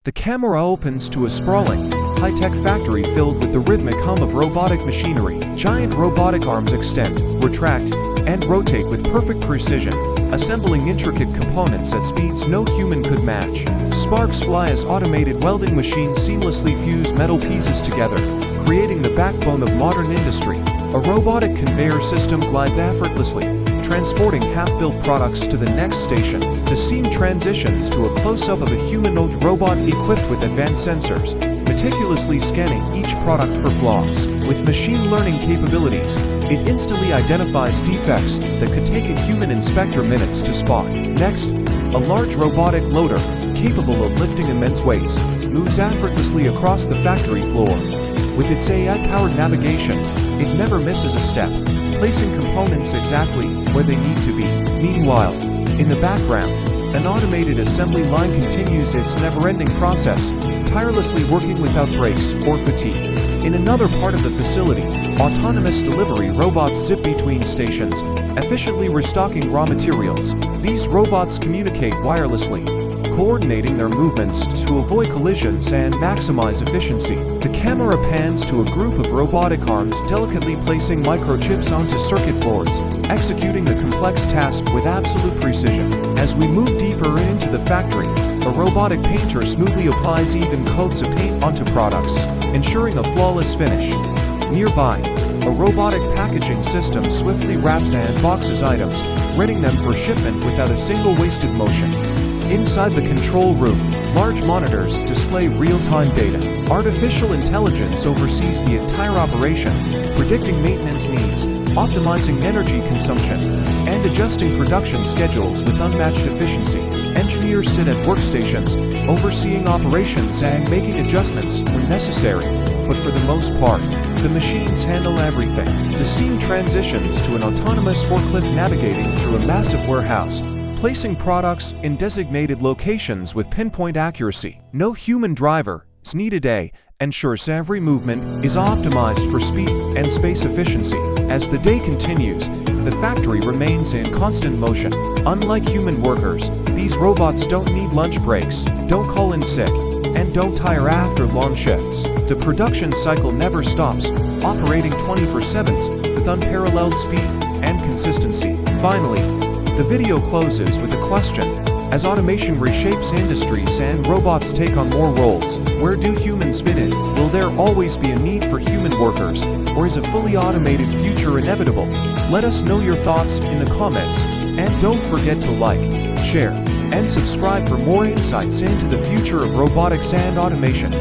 The camera opens to a sprawling, high-tech factory filled with the rhythmic hum of robotic machinery. Giant robotic arms extend, retract, and rotate with perfect precision, assembling intricate components at speeds no human could match. Sparks fly as automated welding machines seamlessly fuse metal pieces together, creating the backbone of modern industry. A robotic conveyor system glides effortlessly, transporting half-built products to the next station. The scene transitions to a close-up of a humanoid robot equipped with advanced sensors, meticulously scanning each product for flaws. With machine learning capabilities, it instantly identifies defects that could take a human inspector minutes to spot. Next, a large robotic loader, capable of lifting immense weights, moves effortlessly across the factory floor. With its AI-powered navigation, it never misses a step, placing components exactly where they need to be. Meanwhile, in the background, an automated assembly line continues its never-ending process, tirelessly working without breaks or fatigue. In another part of the facility, autonomous delivery robots zip between stations, efficiently restocking raw materials. These robots communicate wirelessly, coordinating their movements to avoid collisions and maximize efficiency. The camera pans to a group of robotic arms delicately placing microchips onto circuit boards, executing the complex task with absolute precision. As we move deeper into the factory, a robotic painter smoothly applies even coats of paint onto products, ensuring a flawless finish. Nearby, a robotic packaging system swiftly wraps and boxes items, readying them for shipment without a single wasted motion. Inside the control room, large monitors display real-time data. Artificial intelligence oversees the entire operation, predicting maintenance needs, optimizing energy consumption, and adjusting production schedules with unmatched efficiency. Engineers sit at workstations, overseeing operations and making adjustments when necessary. But for the most part, the machines handle everything. The scene transitions to an autonomous forklift navigating through a massive warehouse, placing products in designated locations with pinpoint accuracy. No human driver is needed to ensures every movement is optimized for speed and space efficiency. As the day continues, the factory remains in constant motion. Unlike human workers, these robots don't need lunch breaks, don't call in sick, and don't tire after long shifts. The production cycle never stops, operating 24/7 with unparalleled speed and consistency. Finally, the video closes with a question. As automation reshapes industries and robots take on more roles, where do humans fit in? Will there always be a need for human workers, or is a fully automated future inevitable? Let us know your thoughts in the comments, and don't forget to like, share, and subscribe for more insights into the future of robotics and automation.